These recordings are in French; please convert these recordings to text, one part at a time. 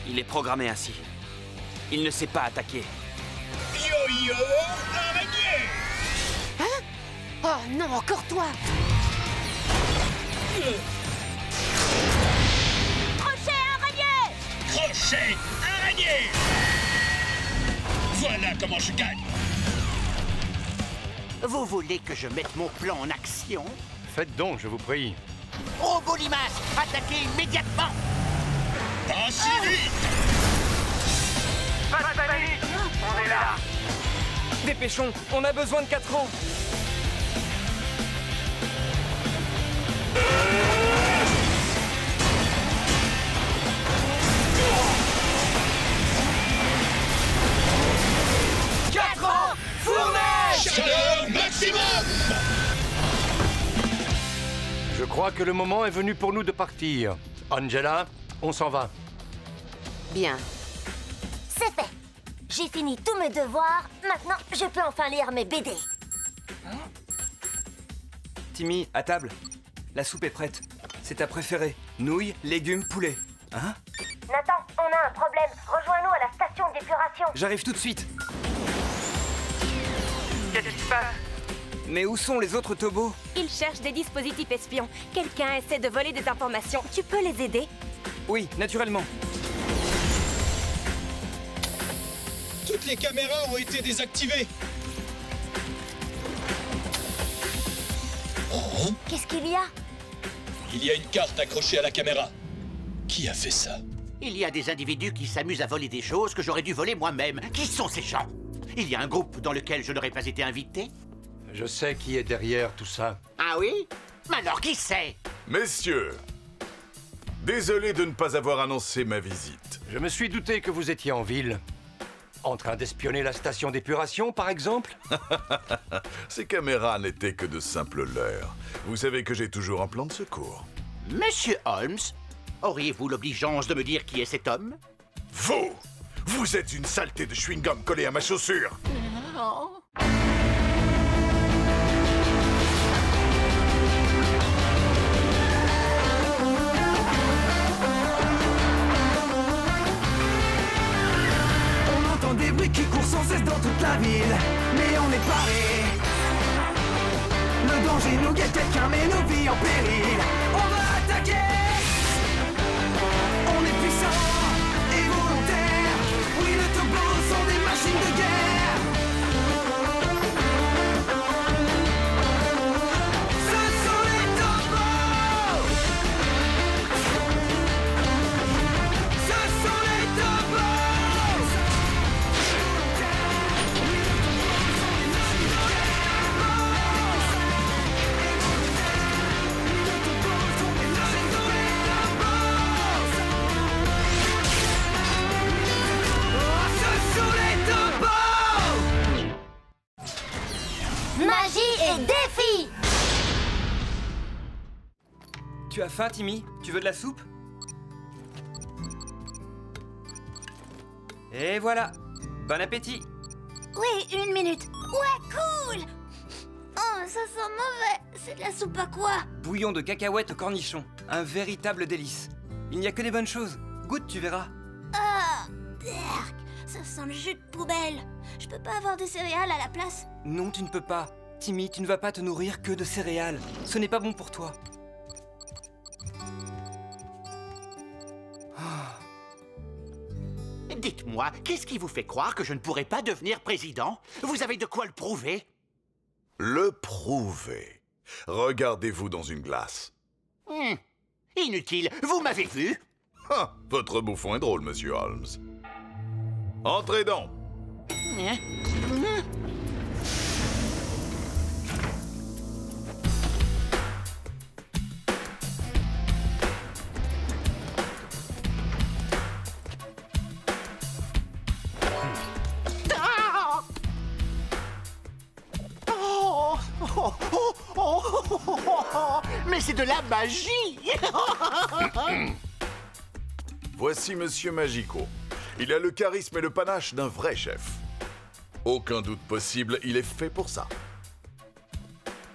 Il est programmé ainsi. Il ne sait pas attaquer. Yo-yo araignée! Hein? Oh non, encore toi! Crochet araignée! Crochet araignée! Voilà comment je gagne! Vous voulez que je mette mon plan en action? Faites donc, je vous prie. Robot Limace, attaquez immédiatement! Pas si vite! Pas de panique, on est là. Dépêchons, on a besoin de 4 ans. Chaleur maximum! Je crois que le moment est venu pour nous de partir. Angela, on s'en va. Bien. C'est fait. J'ai fini tous mes devoirs. Maintenant, je peux enfin lire mes BD. Timmy, à table. La soupe est prête. C'est ta préférée. Nouilles, légumes, poulet. Hein? Nathan, on a un problème. Rejoins-nous à la station d'épuration. J'arrive tout de suite. Qu'est-ce qui se passe? Mais où sont les autres Tobos? Ils cherchent des dispositifs espions. Quelqu'un essaie de voler des informations. Tu peux les aider? Oui, naturellement. Toutes les caméras ont été désactivées. Oh, Qu'est-ce qu'il y a? il y a une carte accrochée à la caméra. Qui a fait ça? Il y a des individus qui s'amusent à voler des choses que j'aurais dû voler moi-même. Qui sont ces gens? Il y a un groupe dans lequel je n'aurais pas été invité? Je sais qui est derrière tout ça. Ah oui? Mais alors qui c'est? Messieurs, désolé de ne pas avoir annoncé ma visite. Je me suis douté que vous étiez en ville. En train d'espionner la station d'épuration, par exemple? Ces caméras n'étaient que de simples leurres. Vous savez que j'ai toujours un plan de secours. Monsieur Holmes, auriez-vous l'obligeance de me dire qui est cet homme? Vous! Vous êtes une saleté de chewing-gum collée à ma chaussure! On entend des bruits qui courent sans cesse dans toute la ville, mais on est paré. Le danger nous guette, quelqu'un met nos vies en péril. On va attaquer. On est puissant et volontaire. Oui, les Tobos sont des machines de guerre. Ce sont les Tobos. Ce sont les Tobos. Magie et défi! Tu as faim, Timmy? Tu veux de la soupe? Et voilà. Bon appétit. Oui, une minute. Ouais, cool! Oh, ça sent mauvais. C'est de la soupe à quoi? Bouillon de cacahuètes au cornichon. Un véritable délice. Il n'y a que des bonnes choses. Goûte, tu verras. Ah, berk, ça sent le jus de poubelle. Je peux pas avoir des céréales à la place? Non, tu ne peux pas. Timmy, tu ne vas pas te nourrir que de céréales. Ce n'est pas bon pour toi. Dites-moi, qu'est-ce qui vous fait croire que je ne pourrais pas devenir président? Vous avez de quoi le prouver? Le prouver. Regardez-vous dans une glace. Inutile, vous m'avez vu? Ah, votre bouffon est drôle, monsieur Holmes. Entrez donc. Mais c'est de la magie! Voici monsieur Magico. Il a le charisme et le panache d'un vrai chef. Aucun doute possible, il est fait pour ça.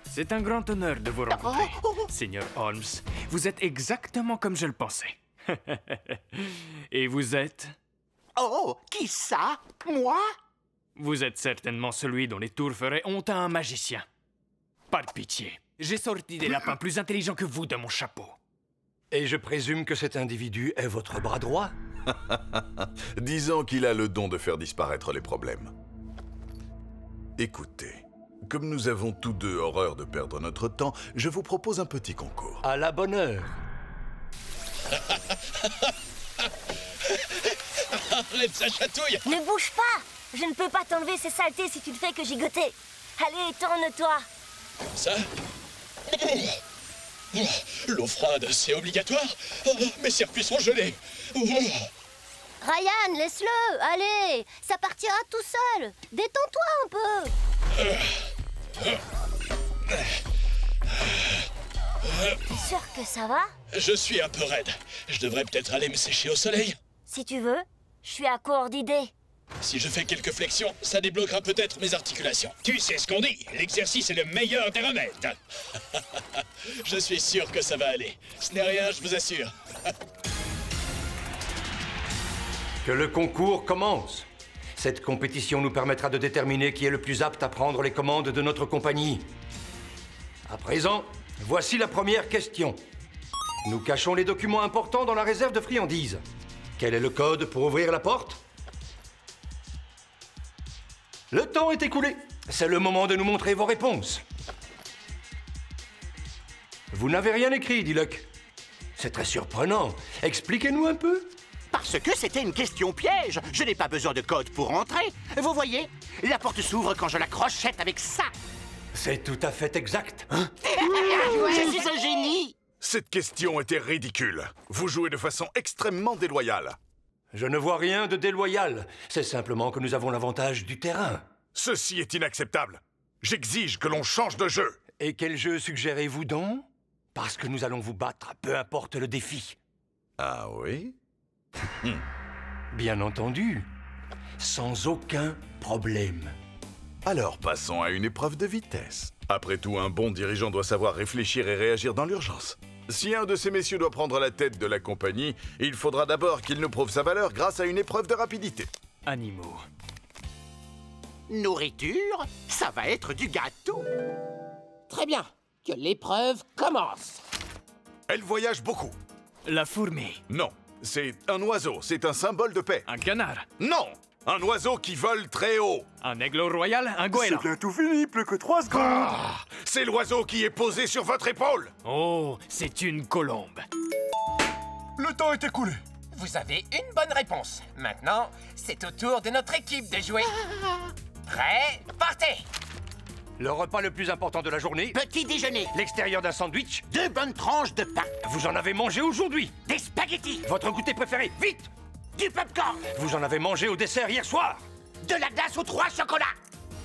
C'est un grand honneur de vous rencontrer, Seigneur Holmes. Vous êtes exactement comme je le pensais. Et vous êtes? Oh, qui ça? Moi? Vous êtes certainement celui dont les tourferets ont un magicien. Par pitié, j'ai sorti des lapins plus intelligents que vous de mon chapeau. Et je présume que cet individu est votre bras droit? Disons qu'il a le don de faire disparaître les problèmes. Écoutez, comme nous avons tous deux horreur de perdre notre temps, je vous propose un petit concours. À la bonne heure. Arrête, ça chatouille! Ne bouge pas! Je ne peux pas t'enlever ces saletés si tu ne fais que gigoter. Allez, tourne-toi. Ça? L'eau froide, c'est obligatoire? Oh, mes circuits sont gelés. Ryan, laisse-le. Allez, ça partira tout seul. Détends-toi un peu. T'es sûr que ça va? Je suis un peu raide. Je devrais peut-être aller me sécher au soleil. Si tu veux, je suis à court d'idées. Si je fais quelques flexions, ça débloquera peut-être mes articulations. Tu sais ce qu'on dit, l'exercice est le meilleur des remèdes. Je suis sûr que ça va aller. Ce n'est rien, je vous assure. Que le concours commence. Cette compétition nous permettra de déterminer qui est le plus apte à prendre les commandes de notre compagnie. À présent, voici la première question. Nous cachons les documents importants dans la réserve de friandises. Quel est le code pour ouvrir la porte? Le temps est écoulé. C'est le moment de nous montrer vos réponses. Vous n'avez rien écrit, dit Luck. C'est très surprenant. Expliquez-nous un peu. Parce que c'était une question piège. Je n'ai pas besoin de code pour entrer. Vous voyez, la porte s'ouvre quand je la crochette avec ça. C'est tout à fait exact. Hein? Je suis un génie. Cette question était ridicule. Vous jouez de façon extrêmement déloyale. Je ne vois rien de déloyal. C'est simplement que nous avons l'avantage du terrain. Ceci est inacceptable. J'exige que l'on change de jeu. Et quel jeu suggérez-vous donc? Parce que nous allons vous battre, peu importe le défi. Ah oui? Bien entendu. Sans aucun problème. Alors passons à une épreuve de vitesse. Après tout, un bon dirigeant doit savoir réfléchir et réagir dans l'urgence. Si un de ces messieurs doit prendre la tête de la compagnie, il faudra d'abord qu'il nous prouve sa valeur grâce à une épreuve de rapidité. Animaux. Nourriture, ça va être du gâteau. Très bien, que l'épreuve commence. Elle voyage beaucoup. La fourmi. Non, c'est un oiseau, c'est un symbole de paix. Un canard. Non, un oiseau qui vole très haut. Un aigle royal, un goéland. C'est bientôt fini, plus que 3 secondes. Ah, c'est l'oiseau qui est posé sur votre épaule. Oh, c'est une colombe. Le temps est écoulé. Vous avez une bonne réponse. Maintenant, c'est au tour de notre équipe de jouer. Prêt? Partez! Le repas le plus important de la journée. Petit déjeuner. L'extérieur d'un sandwich. 2 bonnes tranches de pain. Vous en avez mangé aujourd'hui. Des spaghettis. Votre goûter préféré, vite. Du popcorn. Vous en avez mangé au dessert hier soir. De la glace aux 3 chocolats.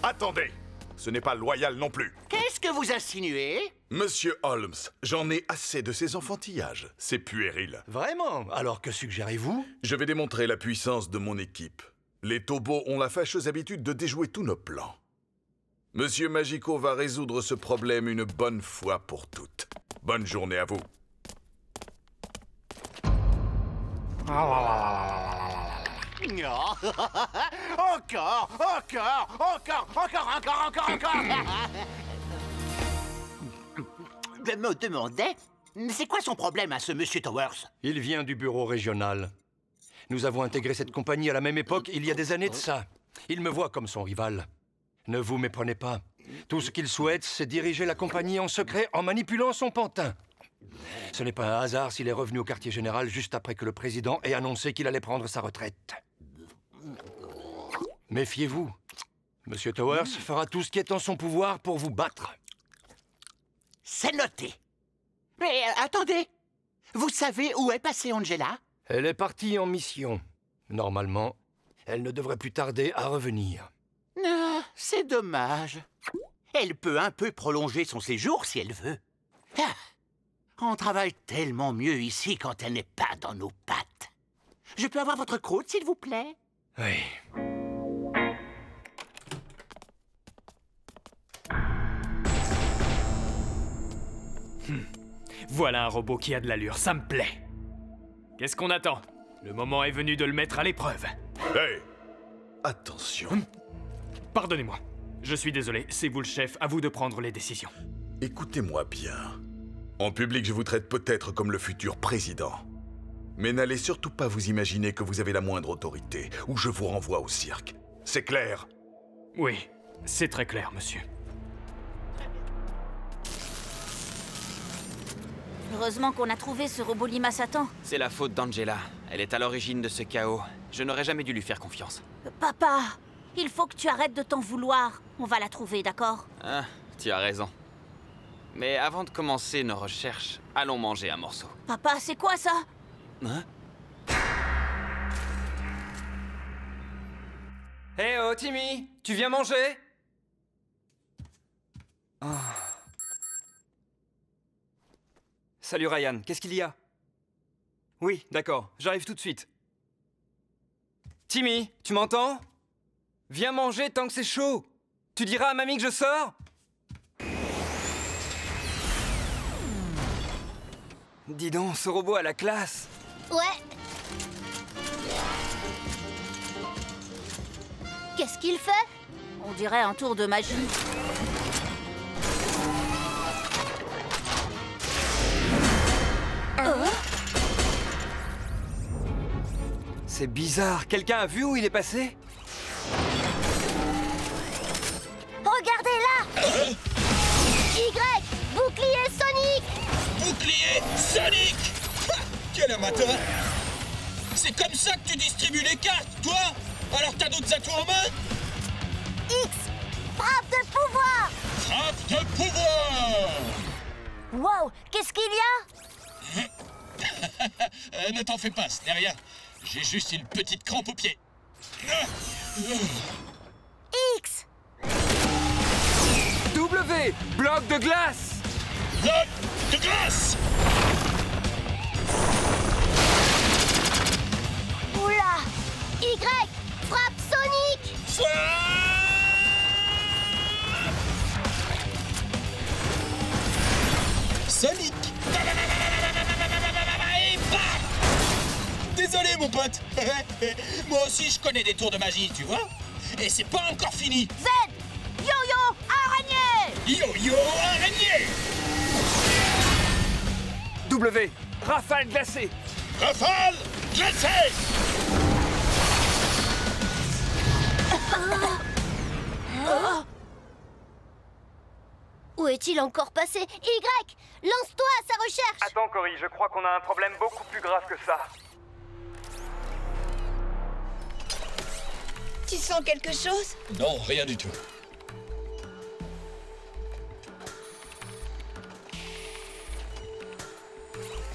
Attendez, ce n'est pas loyal non plus. Qu'est-ce que vous insinuez? Monsieur Holmes, j'en ai assez de ces enfantillages. C'est puéril. Vraiment? Alors que suggérez-vous? Je vais démontrer la puissance de mon équipe. Les Tobos ont la fâcheuse habitude de déjouer tous nos plans. Monsieur Magico va résoudre ce problème une bonne fois pour toutes. Bonne journée à vous. Encore. Je me demandais, c'est quoi son problème à ce Monsieur Towers? Il vient du bureau régional. Nous avons intégré cette compagnie à la même époque, il y a des années de ça. Il me voit comme son rival. Ne vous méprenez pas. Tout ce qu'il souhaite, c'est diriger la compagnie en secret en manipulant son pantin. Ce n'est pas un hasard s'il est revenu au quartier général juste après que le président ait annoncé qu'il allait prendre sa retraite. Méfiez-vous. Monsieur Towers fera tout ce qui est en son pouvoir pour vous battre. C'est noté. Mais attendez, vous savez où est passée Angela? Elle est partie en mission. Normalement, elle ne devrait plus tarder à revenir. Ah, c'est dommage. Elle peut un peu prolonger son séjour si elle veut. Ah, on travaille tellement mieux ici quand elle n'est pas dans nos pattes. Je peux avoir votre croûte, s'il vous plaît? Oui. Voilà un robot qui a de l'allure, ça me plaît. Qu'est-ce qu'on attend? Le moment est venu de le mettre à l'épreuve. Hey! Attention. Pardonnez-moi. Je suis désolé, c'est vous le chef, à vous de prendre les décisions. Écoutez-moi bien. En public, je vous traite peut-être comme le futur président. Mais n'allez surtout pas vous imaginer que vous avez la moindre autorité, ou je vous renvoie au cirque. C'est clair? Oui, c'est très clair, monsieur. Heureusement qu'on a trouvé ce robot limace à temps. C'est la faute d'Angela. Elle est à l'origine de ce chaos. Je n'aurais jamais dû lui faire confiance. Papa, il faut que tu arrêtes de t'en vouloir. On va la trouver, d'accord? Ah, tu as raison. Mais avant de commencer nos recherches, allons manger un morceau. Papa, c'est quoi ça? Hein? Hé oh, Timmy, tu viens manger? Oh. Salut Ryan, qu'est-ce qu'il y a? Oui, d'accord, j'arrive tout de suite. Timmy, tu m'entends? Viens manger tant que c'est chaud. Tu diras à mamie que je sors? Dis donc, ce robot a la classe. Ouais. Qu'est-ce qu'il fait? On dirait un tour de magie. C'est bizarre, quelqu'un a vu où il est passé? Regardez là! Y! Bouclier Sonic! Bouclier Sonic! Ha, quel amateur! C'est comme ça que tu distribues les cartes, toi? Alors t'as d'autres atouts en main? X! Frappe de pouvoir! Frappe de pouvoir! Wow! Qu'est-ce qu'il y a? Ne t'en fais pas, ce n'est rien. J'ai juste une petite crampe au pied. X! W! Bloc de glace! Bloc de glace! Oula! Y! Frappe Sonic! Sonic! Et bam! Désolé, mon pote. Moi aussi, je connais des tours de magie, tu vois? Et c'est pas encore fini. Z! Yo-yo araignée! Yo-yo araignée! W! Rafale glacée! Rafale glacée! Où est-il encore passé? Y! Lance-toi à sa recherche! Attends, Cory, je crois qu'on a un problème beaucoup plus grave que ça. Tu sens quelque chose? Non, rien du tout.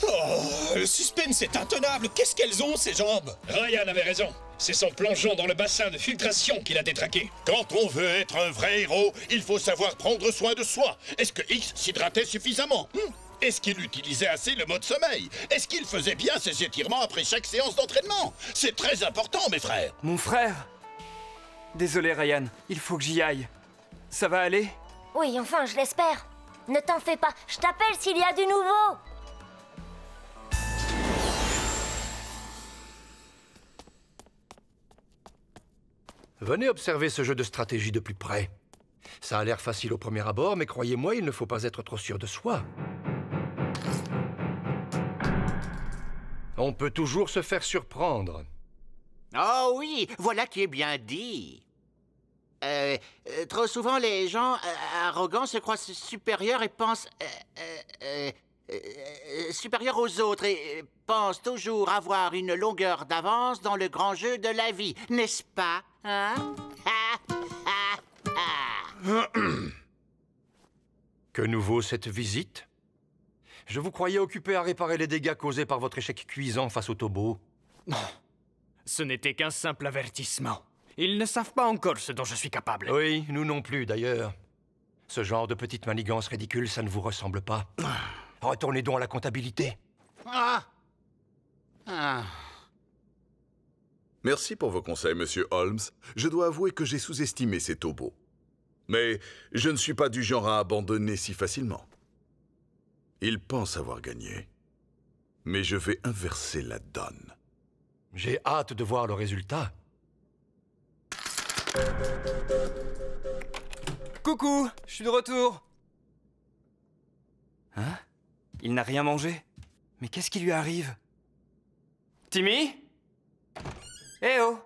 Oh, le suspense est intenable. Qu'est-ce qu'elles ont, ces jambes? Ryan avait raison. C'est son plongeon dans le bassin de filtration qui l'a détraqué. Quand on veut être un vrai héros, il faut savoir prendre soin de soi. Est-ce que X s'hydratait suffisamment? Est-ce qu'il utilisait assez le mode sommeil? Est-ce qu'il faisait bien ses étirements après chaque séance d'entraînement? C'est très important, mes frères. Mon frère? Désolé, Ryan, il faut que j'y aille. Ça va aller? Oui, enfin, je l'espère. Ne t'en fais pas, je t'appelle s'il y a du nouveau. Venez observer ce jeu de stratégie de plus près. Ça a l'air facile au premier abord, mais croyez-moi, il ne faut pas être trop sûr de soi. On peut toujours se faire surprendre. Oh oui, voilà qui est bien dit. Trop souvent, les gens arrogants se croient supérieurs et pensent... supérieurs aux autres et pensent toujours avoir une longueur d'avance dans le grand jeu de la vie, n'est-ce pas? Hein? Que nous vaut cette visite? Je vous croyais occupé à réparer les dégâts causés par votre échec cuisant face au Tobo. Ce n'était qu'un simple avertissement. Ils ne savent pas encore ce dont je suis capable. Oui, nous non plus, d'ailleurs. Ce genre de petite manigance ridicule, ça ne vous ressemble pas. Retournez donc à la comptabilité. Merci pour vos conseils, monsieur Holmes. Je dois avouer que j'ai sous-estimé ces Tobos. Mais je ne suis pas du genre à abandonner si facilement. Ils pensent avoir gagné. Mais je vais inverser la donne. J'ai hâte de voir le résultat. Coucou, je suis de retour. Hein? Il n'a rien mangé? Mais qu'est-ce qui lui arrive? Timmy? Eh oh!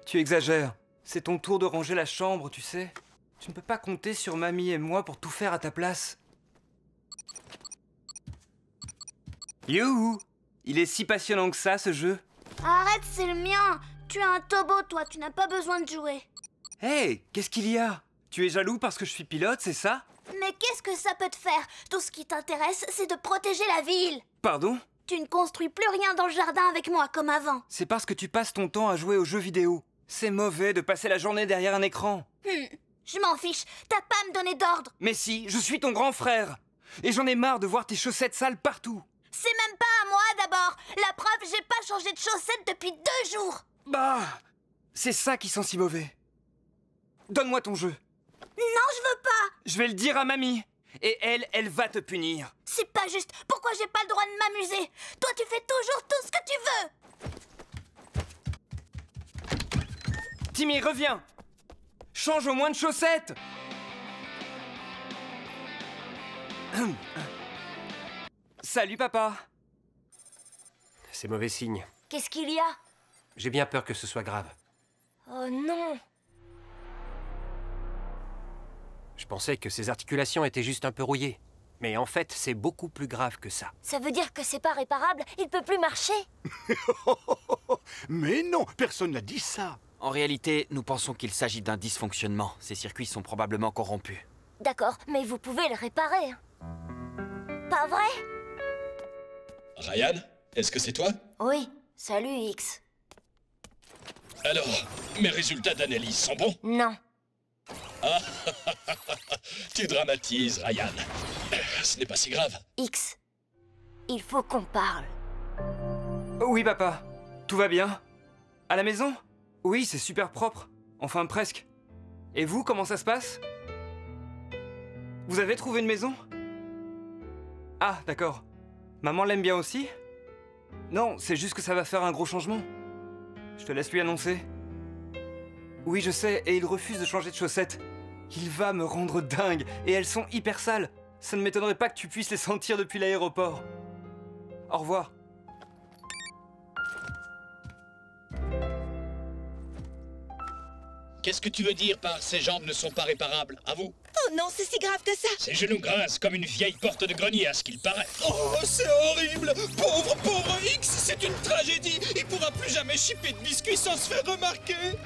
Tu exagères. C'est ton tour de ranger la chambre, tu sais. Tu ne peux pas compter sur Mamie et moi pour tout faire à ta place. Youhou! Il est si passionnant que ça, ce jeu. Arrête, c'est le mien. Tu as un tobo, toi, tu n'as pas besoin de jouer. Hey, qu'est-ce qu'il y a? Tu es jaloux parce que je suis pilote, c'est ça? Mais qu'est-ce que ça peut te faire? Tout ce qui t'intéresse, c'est de protéger la ville. Pardon? Tu ne construis plus rien dans le jardin avec moi, comme avant. C'est parce que tu passes ton temps à jouer aux jeux vidéo. C'est mauvais de passer la journée derrière un écran. Je m'en fiche, t'as pas à me donner d'ordre. Mais si, je suis ton grand frère. Et j'en ai marre de voir tes chaussettes sales partout. C'est même pas à moi d'abord. La preuve, j'ai pas changé de chaussettes depuis 2 jours. Bah, c'est ça qui sent si mauvais. Donne-moi ton jeu. Non, je veux pas. Je vais le dire à Mamie. Et elle va te punir. C'est pas juste. Pourquoi j'ai pas le droit de m'amuser? Toi, tu fais toujours tout ce que tu veux. Timmy, reviens. Change au moins de chaussettes. Salut, papa. C'est mauvais signe. Qu'est-ce qu'il y a? J'ai bien peur que ce soit grave. Oh non! Je pensais que ses articulations étaient juste un peu rouillées. Mais en fait, c'est beaucoup plus grave que ça. Ça veut dire que c'est pas réparable? Il peut plus marcher? Mais non, personne n'a dit ça. En réalité, nous pensons qu'il s'agit d'un dysfonctionnement. Ces circuits sont probablement corrompus. D'accord, mais vous pouvez le réparer. Pas vrai? Ryan, est-ce que c'est toi? Oui, salut X. Alors, mes résultats d'analyse sont bons? Non. Ah, tu dramatises, Ryan. Ce n'est pas si grave. X, il faut qu'on parle. Oui, papa. Tout va bien? À la maison? Oui, c'est super propre. Enfin, presque. Et vous, comment ça se passe? Vous avez trouvé une maison? Ah, d'accord. Maman l'aime bien aussi? Non, c'est juste que ça va faire un gros changement. Je te laisse lui annoncer. Oui, je sais, et il refuse de changer de chaussettes. Il va me rendre dingue, et elles sont hyper sales. Ça ne m'étonnerait pas que tu puisses les sentir depuis l'aéroport. Au revoir. Qu'est-ce que tu veux dire par « ces jambes ne sont pas réparables » à vous? Oh non, c'est si grave que ça! Ses genoux grincent comme une vieille porte de grenier à ce qu'il paraît. Oh, c'est horrible! Pauvre X, c'est une tragédie! Il pourra plus jamais chipper de biscuits sans se faire remarquer!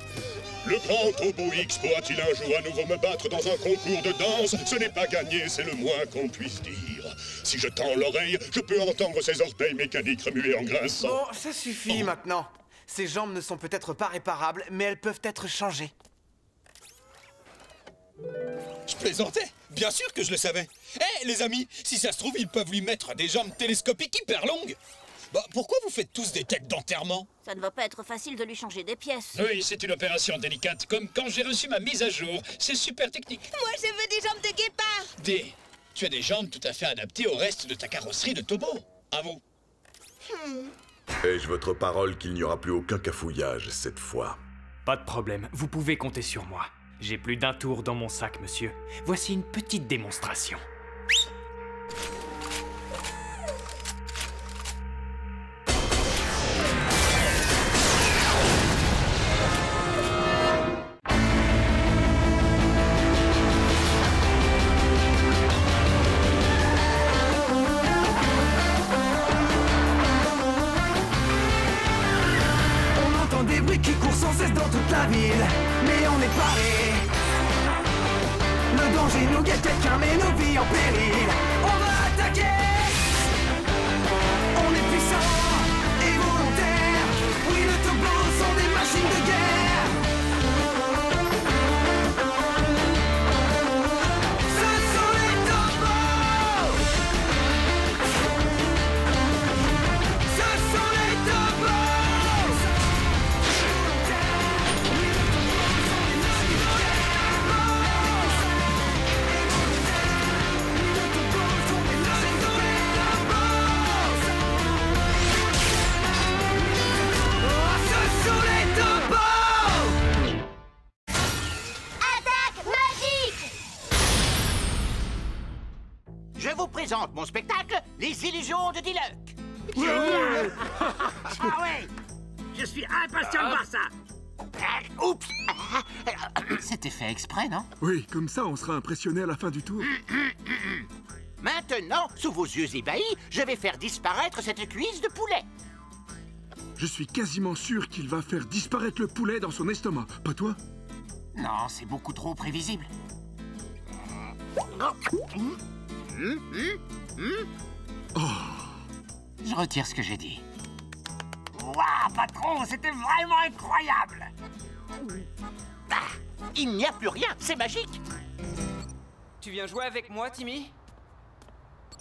Le grand Tobo X pourra-t-il un jour à nouveau me battre dans un concours de danse? Ce n'est pas gagné, c'est le moins qu'on puisse dire. Si je tends l'oreille, je peux entendre ses orteils mécaniques remuer en grinçant. Bon, ça suffit maintenant. Ces jambes ne sont peut-être pas réparables, mais elles peuvent être changées. Je plaisantais. Bien sûr que je le savais. Eh, les amis, si ça se trouve, ils peuvent lui mettre des jambes télescopiques hyper longues. Bah, pourquoi vous faites tous des têtes d'enterrement? Ça ne va pas être facile de lui changer des pièces. Oui, c'est une opération délicate, comme quand j'ai reçu ma mise à jour. C'est super technique. Moi, je veux des jambes de guépard. Tu as des jambes tout à fait adaptées au reste de ta carrosserie de Tobo. À vous. Ai-je votre parole qu'il n'y aura plus aucun cafouillage cette fois? Pas de problème, vous pouvez compter sur moi. J'ai plus d'un tour dans mon sac, monsieur. Voici une petite démonstration. On entend des bruits qui courent sans cesse dans toute la ville, mais on est paré. Le danger nous guette, quelqu'un met nos vies en péril. On va attaquer. On est puissant et volontaire. Oui, le Tobo sont des machines de guerre. Ce sont les Tobos. Ce sont les Tobos. présente mon spectacle, Les Illusions de Diluc. Ah ouais! Je suis impatient de voir ça! Oups! C'était fait exprès, non? Oui, comme ça, on sera impressionné à la fin du tour. Maintenant, sous vos yeux ébahis, je vais faire disparaître cette cuisse de poulet. Je suis quasiment sûr qu'il va faire disparaître le poulet dans son estomac. Pas toi? Non, c'est beaucoup trop prévisible. Je retire ce que j'ai dit. Waouh, patron, c'était vraiment incroyable! Il n'y a plus rien, c'est magique. Tu viens jouer avec moi, Timmy?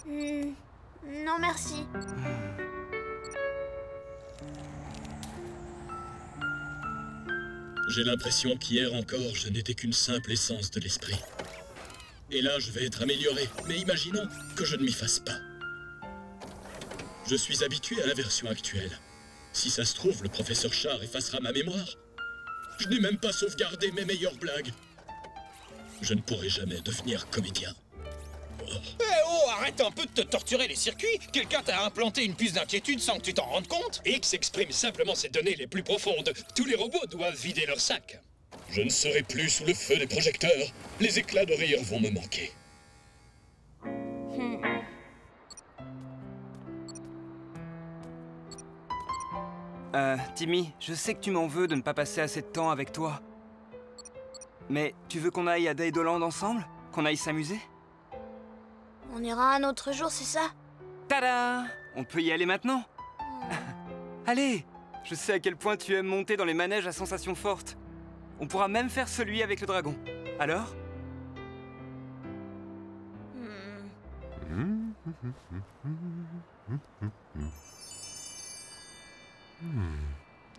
Non, merci. J'ai l'impression qu'hier encore, je n'étais qu'une simple essence de l'esprit. Et là, je vais être amélioré. Mais imaginons que je ne m'y fasse pas. Je suis habitué à la version actuelle. Si ça se trouve, le professeur Char effacera ma mémoire. Je n'ai même pas sauvegardé mes meilleures blagues. Je ne pourrai jamais devenir comédien. Arrête un peu de te torturer les circuits. Quelqu'un t'a implanté une puce d'inquiétude sans que tu t'en rendes compte. X exprime simplement ses données les plus profondes. Tous les robots doivent vider leur sac. Je ne serai plus sous le feu des projecteurs. Les éclats de rire vont me manquer. Timmy, je sais que tu m'en veux de ne pas passer assez de temps avec toi. Mais tu veux qu'on aille à Daidoland ensemble? Qu'on aille s'amuser? On ira un autre jour, c'est ça? Tada! On peut y aller maintenant? Allez! Je sais à quel point tu aimes monter dans les manèges à sensations fortes. On pourra même faire celui avec le dragon. Alors?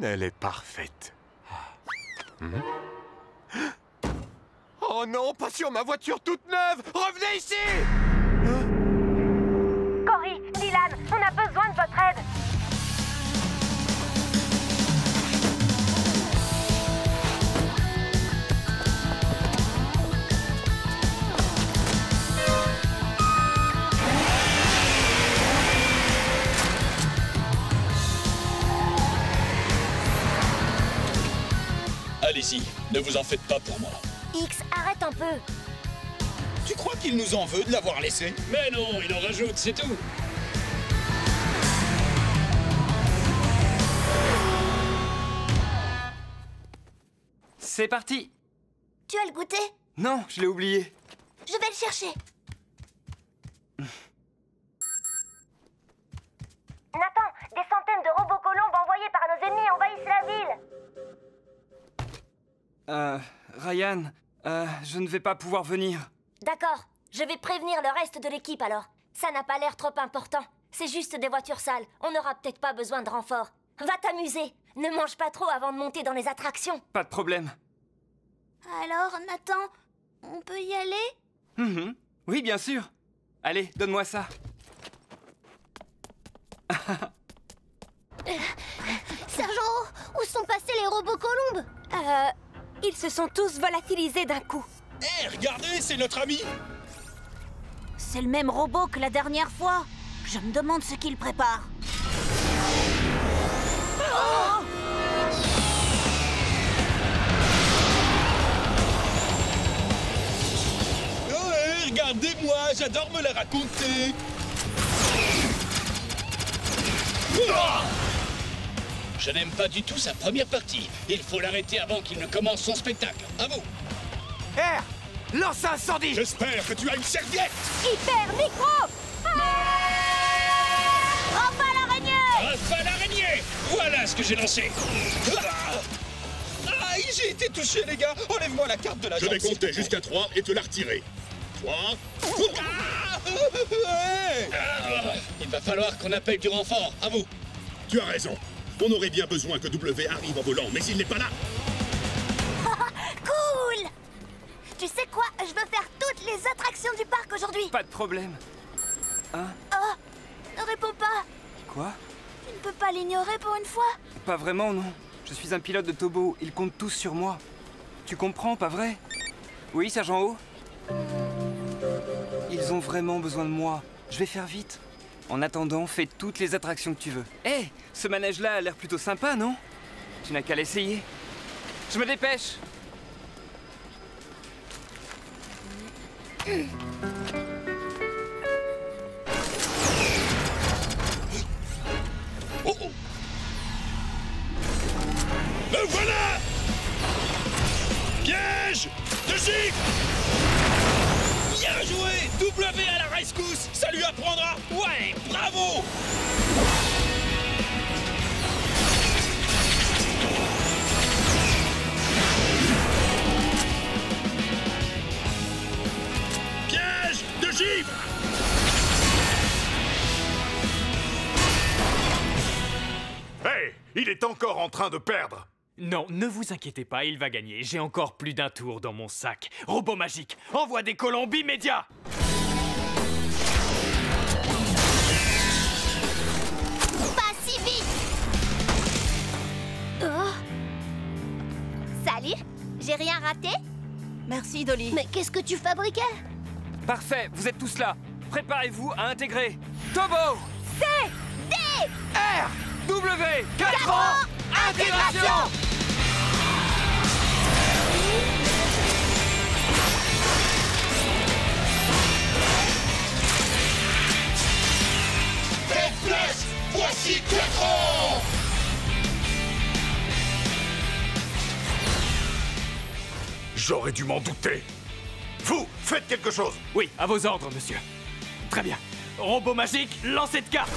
Elle est parfaite. Oh non, pas sur ma voiture toute neuve! Revenez ici! Cory, Dylan, on a besoin de votre aide. Allez-y, ne vous en faites pas pour moi. X, arrête un peu. Tu crois qu'il nous en veut de l'avoir laissé? Mais non, il en rajoute, c'est tout. C'est parti! Tu as le goûter? Non, je l'ai oublié. Je vais le chercher. Nathan, des centaines de robots colombes envoyés par nos ennemis envahissent la ville. Ryan, je ne vais pas pouvoir venir. D'accord, je vais prévenir le reste de l'équipe alors. Ça n'a pas l'air trop important. C'est juste des voitures sales. On n'aura peut-être pas besoin de renfort. Va t'amuser. Ne mange pas trop avant de monter dans les attractions. Pas de problème. Alors, Nathan, on peut y aller? Oui, bien sûr. Allez, donne-moi ça. Sergent, où sont passés les robots colombes? Ils se sont tous volatilisés d'un coup. Hé, regardez, c'est notre ami! C'est le même robot que la dernière fois. Je me demande ce qu'il prépare. Oh! Ouais, regardez-moi, j'adore me la raconter. Je n'aime pas du tout sa première partie. Il faut l'arrêter avant qu'il ne commence son spectacle. À vous. R, lance un incendie. J'espère que tu as une serviette. Hyper micro. Rafale araignée. Rafale araignée. Voilà ce que j'ai lancé. Aïe, j'ai été touché, les gars. Enlève-moi la carte de la Je vais compter jusqu'à 3 et te la retirer. 3. Il va falloir qu'on appelle du renfort. À vous. Tu as raison. On aurait bien besoin que W arrive en volant, mais il n'est pas là. Cool! Tu sais quoi? Je veux faire toutes les attractions du parc aujourd'hui. Pas de problème. Hein? Oh, ne réponds pas. Quoi? Tu ne peux pas l'ignorer pour une fois? Pas vraiment, non. Je suis un pilote de Tobo. Ils comptent tous sur moi. Tu comprends, pas vrai? Oui, Sergent O? Ils ont vraiment besoin de moi. Je vais faire vite. En attendant, fais toutes les attractions que tu veux. Hé, ce manège-là a l'air plutôt sympa, non? Tu n'as qu'à l'essayer. Je me dépêche. Oh oh. Le voilà! Piège de gifle! Bien joué! W à la rescousse! Ça lui apprendra! Ouais, bravo! Piège de gifle! Hey, il est encore en train de perdre. Non, ne vous inquiétez pas, il va gagner. J'ai encore plus d'un tour dans mon sac. Robot magique, envoie des colombes immédiats! Pas si vite. Oh. Salut. J'ai rien raté? Merci, Dolly. Mais qu'est-ce que tu fabriquais? Parfait, vous êtes tous là. Préparez-vous à intégrer Tobo, C, D, R, W, 4 ans, intégration. Faites place! Voici 4 ans! J'aurais dû m'en douter. Vous, faites quelque chose. Oui, à vos ordres, monsieur. Très bien. Robot magique, lancez de carte.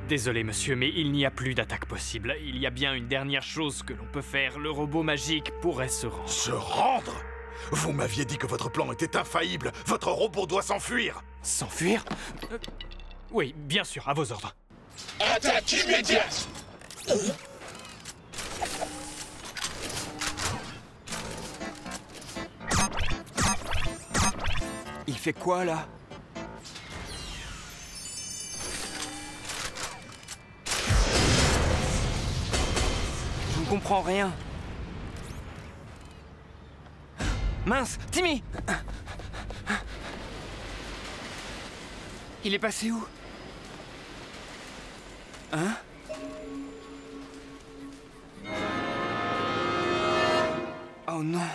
Désolé, monsieur, mais il n'y a plus d'attaque possible. Il y a bien une dernière chose que l'on peut faire. Le robot magique pourrait se rendre. Se rendre? Vous m'aviez dit que votre plan était infaillible. Votre robot doit s'enfuir. S'enfuir? Oui, bien sûr, à vos ordres. Attaque immédiate! Il fait quoi, là? Je ne comprends rien. Mince, Timmy! Il est passé où? Hein? Oh non.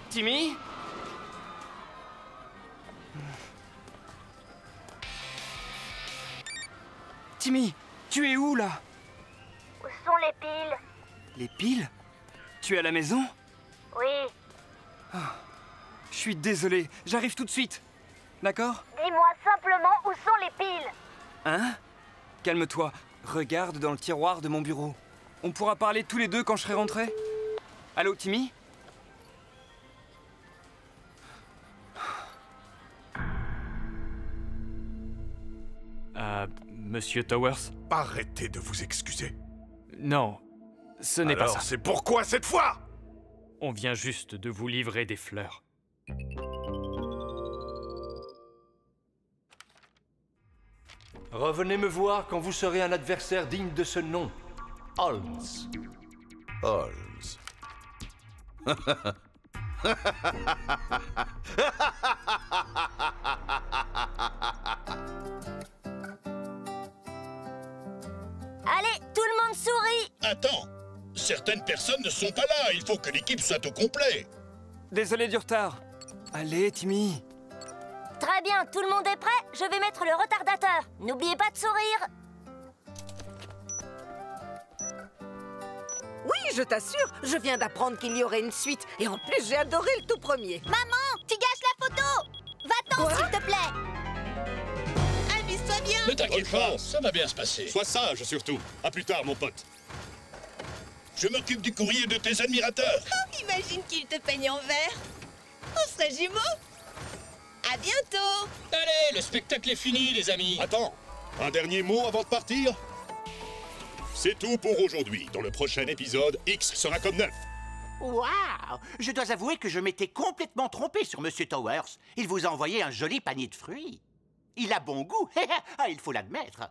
Timmy? Timmy, tu es où là? Où sont les piles? Les piles? Tu es à la maison? Oui. Ah, je suis désolé, j'arrive tout de suite. D'accord? Dis-moi simplement où sont les piles? Hein? Calme-toi, regarde dans le tiroir de mon bureau. On pourra parler tous les deux quand je serai rentré. Allô, Timmy? Monsieur Towers? Arrêtez de vous excuser. Non, ce n'est pas ça. Alors, c'est pourquoi cette fois? On vient juste de vous livrer des fleurs. Revenez me voir quand vous serez un adversaire digne de ce nom. Holmes. Holmes. Allez, tout le monde sourit! Attends, certaines personnes ne sont pas là. Il faut que l'équipe soit au complet. Désolé du retard. Allez, Timmy. Très bien, tout le monde est prêt? Je vais mettre le retardateur. N'oubliez pas de sourire. Oui, je t'assure, je viens d'apprendre qu'il y aurait une suite. Et en plus, j'ai adoré le tout premier. Maman, tu gâches la photo! Va-t'en, s'il te plaît! Amuse-toi bien! Ne t'inquiète pas, ça va bien se passer. Sois sage, surtout. À plus tard, mon pote. Je m'occupe du courrier de tes admirateurs. Oh, imagine qu'il te peigne en vert. On serait jumeaux. À bientôt! Allez, le spectacle est fini, les amis. Attends, un dernier mot avant de partir? C'est tout pour aujourd'hui. Dans le prochain épisode, X sera comme neuf. Waouh! Je dois avouer que je m'étais complètement trompé sur Monsieur Towers. Il vous a envoyé un joli panier de fruits. Il a bon goût, ah, il faut l'admettre.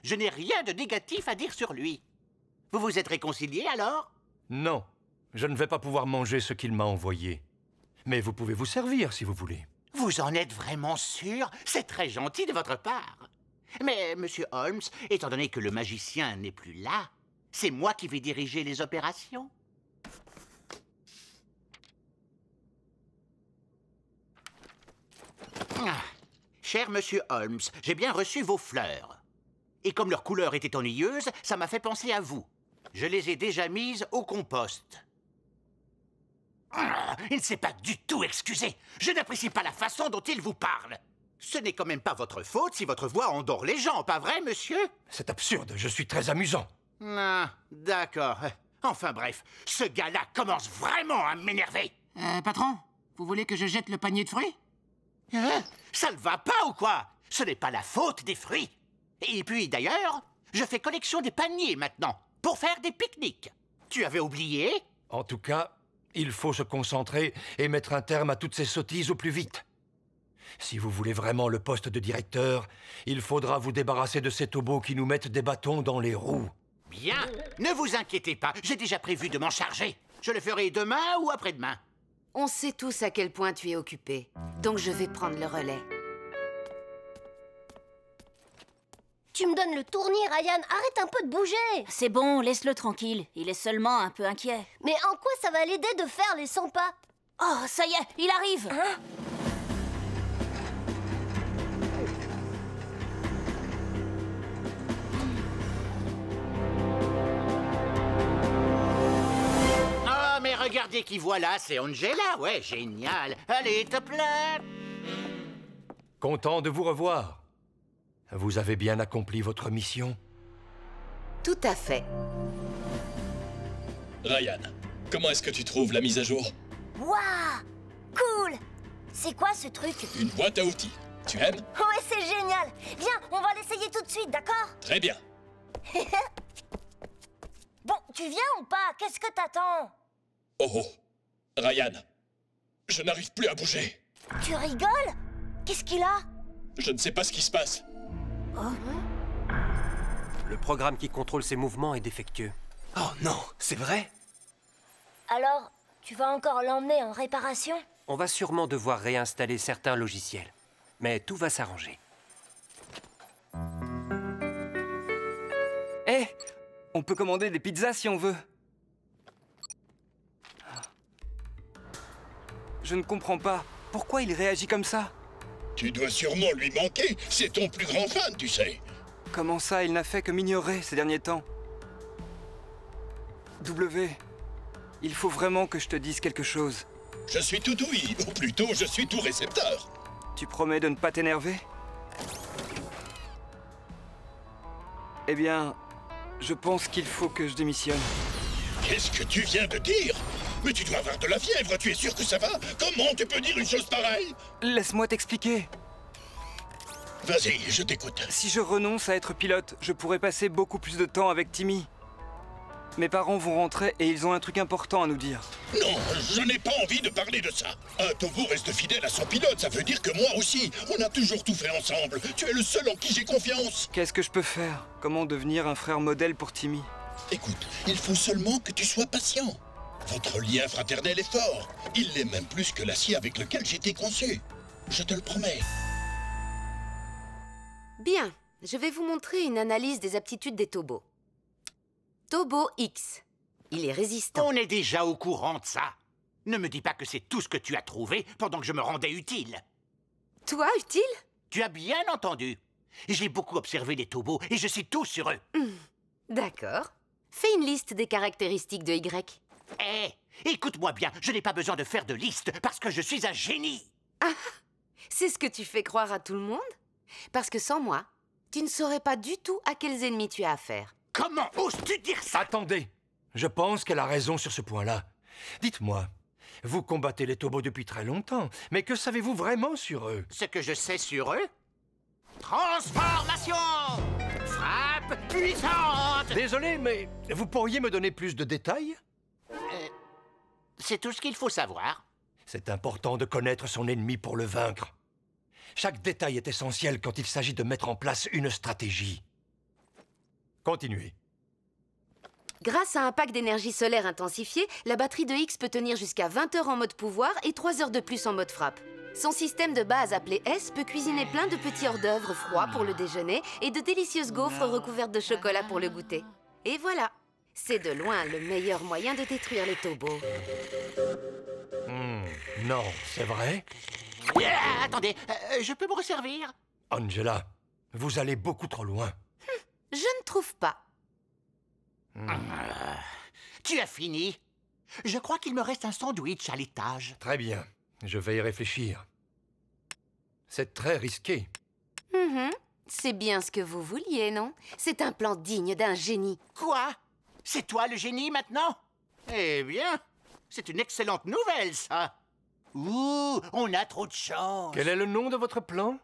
Je n'ai rien de négatif à dire sur lui. Vous vous êtes réconciliés alors? Non, je ne vais pas pouvoir manger ce qu'il m'a envoyé. Mais vous pouvez vous servir si vous voulez. Vous en êtes vraiment sûr? C'est très gentil de votre part. Mais, Monsieur Holmes, étant donné que le magicien n'est plus là, c'est moi qui vais diriger les opérations. Ah, cher Monsieur Holmes, j'ai bien reçu vos fleurs. Et comme leur couleur était ennuyeuse, ça m'a fait penser à vous. Je les ai déjà mises au compost. Ah, il ne s'est pas du tout excusé. Je n'apprécie pas la façon dont il vous parle. Ce n'est quand même pas votre faute si votre voix endort les gens, pas vrai, monsieur? C'est absurde, je suis très amusant. Ah, d'accord. Enfin bref, ce gars-là commence vraiment à m'énerver. Patron, vous voulez que je jette le panier de fruits? Hein? Ça ne va pas ou quoi? Ce n'est pas la faute des fruits. Et puis d'ailleurs, je fais collection des paniers maintenant, pour faire des pique-niques. Tu avais oublié? En tout cas, il faut se concentrer et mettre un terme à toutes ces sottises au plus vite. Si vous voulez vraiment le poste de directeur, il faudra vous débarrasser de ces tobots qui nous mettent des bâtons dans les roues. Bien, ne vous inquiétez pas, j'ai déjà prévu de m'en charger. Je le ferai demain ou après-demain. On sait tous à quel point tu es occupé, donc je vais prendre le relais. Tu me donnes le tournis, Ryan. Arrête un peu de bouger. C'est bon, laisse-le tranquille. Il est seulement un peu inquiet. Mais en quoi ça va l'aider de faire les 100 pas? Oh, ça y est, il arrive. Hein? Oh, mais regardez qui voilà, c'est Angela. Ouais, génial. Allez, top là. Content de vous revoir. Vous avez bien accompli votre mission? Tout à fait. Ryan, comment est-ce que tu trouves la mise à jour? Waouh! Cool! C'est quoi ce truc? Une boîte à outils. Tu aimes? Ouais, c'est génial! Viens, on va l'essayer tout de suite, d'accord? Très bien. Bon, tu viens ou pas? Qu'est-ce que t'attends? Oh, Ryan, je n'arrive plus à bouger. Tu rigoles? Qu'est-ce qu'il a? Je ne sais pas ce qui se passe. Oh. Le programme qui contrôle ses mouvements est défectueux. Oh non, c'est vrai? Alors, tu vas encore l'emmener en réparation? On va sûrement devoir réinstaller certains logiciels. Mais tout va s'arranger. Hé, on peut commander des pizzas si on veut. Je ne comprends pas. Pourquoi il réagit comme ça? Tu dois sûrement lui manquer. C'est ton plus grand fan, tu sais. Comment ça, il n'a fait que m'ignorer ces derniers temps? W, il faut vraiment que je te dise quelque chose. Je suis tout ouïe, ou plutôt je suis tout récepteur. Tu promets de ne pas t'énerver? Eh bien, je pense qu'il faut que je démissionne. Qu'est-ce que tu viens de dire? Mais tu dois avoir de la fièvre, tu es sûr que ça va? Comment tu peux dire une chose pareille? Laisse-moi t'expliquer. Vas-y, je t'écoute. Si je renonce à être pilote, je pourrais passer beaucoup plus de temps avec Timmy. Mes parents vont rentrer et ils ont un truc important à nous dire. Non, je n'ai pas envie de parler de ça. Un Tobo reste fidèle à son pilote, ça veut dire que moi aussi. On a toujours tout fait ensemble. Tu es le seul en qui j'ai confiance. Qu'est-ce que je peux faire? Comment devenir un frère modèle pour Timmy? Écoute, il faut seulement que tu sois patient. Votre lien fraternel est fort. Il l'est même plus que l'acier avec lequel j'ai été conçu. Je te le promets. Bien, je vais vous montrer une analyse des aptitudes des Tobos. Tobo X. Il est résistant. On est déjà au courant de ça. Ne me dis pas que c'est tout ce que tu as trouvé pendant que je me rendais utile. Toi, utile? Tu as bien entendu. J'ai beaucoup observé les Tobos et je sais tout sur eux. D'accord. Fais une liste des caractéristiques de Y. Écoute-moi bien, je n'ai pas besoin de faire de liste parce que je suis un génie. Ah, c'est ce que tu fais croire à tout le monde? Parce que sans moi, tu ne saurais pas du tout à quels ennemis tu as affaire. Comment oses-tu dire ça? Attendez, je pense qu'elle a raison sur ce point-là. Dites-moi, vous combattez les Tobos depuis très longtemps, mais que savez-vous vraiment sur eux? Ce que je sais sur eux? Transformation! Frappe puissante! Désolé, mais vous pourriez me donner plus de détails? C'est tout ce qu'il faut savoir. C'est important de connaître son ennemi pour le vaincre. Chaque détail est essentiel quand il s'agit de mettre en place une stratégie. Continuez. Grâce à un pack d'énergie solaire intensifié, la batterie de X peut tenir jusqu'à 20 heures en mode pouvoir et 3 heures de plus en mode frappe. Son système de base appelé S peut cuisiner plein de petits hors-d'œuvre froids pour le déjeuner et de délicieuses gaufres recouvertes de chocolat pour le goûter. Et voilà, c'est de loin le meilleur moyen de détruire les tobos. Non, c'est vrai? Attendez, je peux me resservir? Angela, vous allez beaucoup trop loin. Je ne trouve pas. Tu as fini? Je crois qu'il me reste un sandwich à l'étage. Très bien, je vais y réfléchir. C'est très risqué. C'est bien ce que vous vouliez, non? C'est un plan digne d'un génie. Quoi? C'est toi le génie maintenant? Eh bien, c'est une excellente nouvelle, ça. Ouh, on a trop de chance. Quel est le nom de votre plan?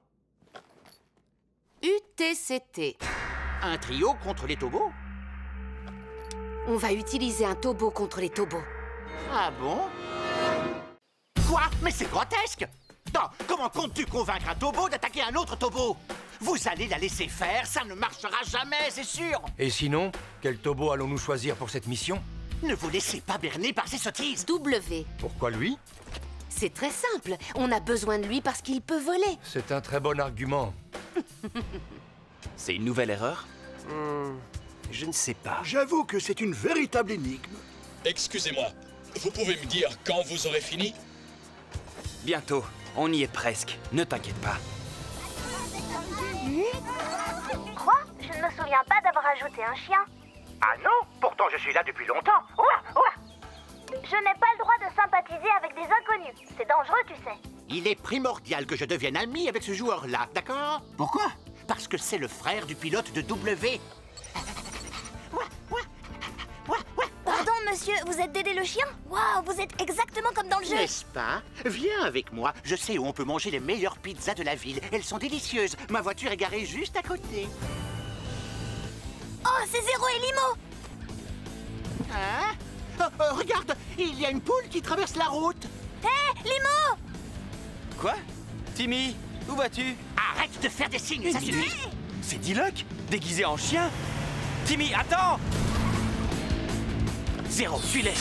UTCT. Un trio contre les tobos? On va utiliser un tobo contre les tobos. Ah bon? Quoi? Mais c'est grotesque! Non, comment comptes-tu convaincre un tobo d'attaquer un autre tobo? Vous allez la laisser faire, ça ne marchera jamais, c'est sûr! Et sinon, quel tobo allons-nous choisir pour cette mission? Ne vous laissez pas berner par ces sottises! W. Pourquoi lui? C'est très simple, on a besoin de lui parce qu'il peut voler. C'est un très bon argument. C'est une nouvelle erreur? Je ne sais pas. J'avoue que c'est une véritable énigme. Excusez-moi, vous pouvez me dire quand vous aurez fini? Bientôt, on y est presque. Ne t'inquiète pas. Quoi? Je ne me souviens pas d'avoir ajouté un chien. Ah non? Pourtant je suis là depuis longtemps. Ouah, ouah. Je n'ai pas le droit de sympathiser avec des inconnus. C'est dangereux, tu sais. Il est primordial que je devienne ami avec ce joueur-là, d'accord? Pourquoi? Parce que c'est le frère du pilote de W. Pardon, monsieur, vous êtes Dédé le chien? Waouh, vous êtes exactement comme dans le jeu. N'est-ce pas? Viens avec moi. Je sais où on peut manger les meilleures pizzas de la ville. Elles sont délicieuses. Ma voiture est garée juste à côté. Oh, c'est Zéro et Limo. Hein? Regarde, il y a une poule qui traverse la route. Hé, Limo! Quoi? Timmy, où vas-tu? Arrête de faire des signes, ça suffit. C'est Diluc, déguisé en chien? Timmy, attends! Zéro, suis-les!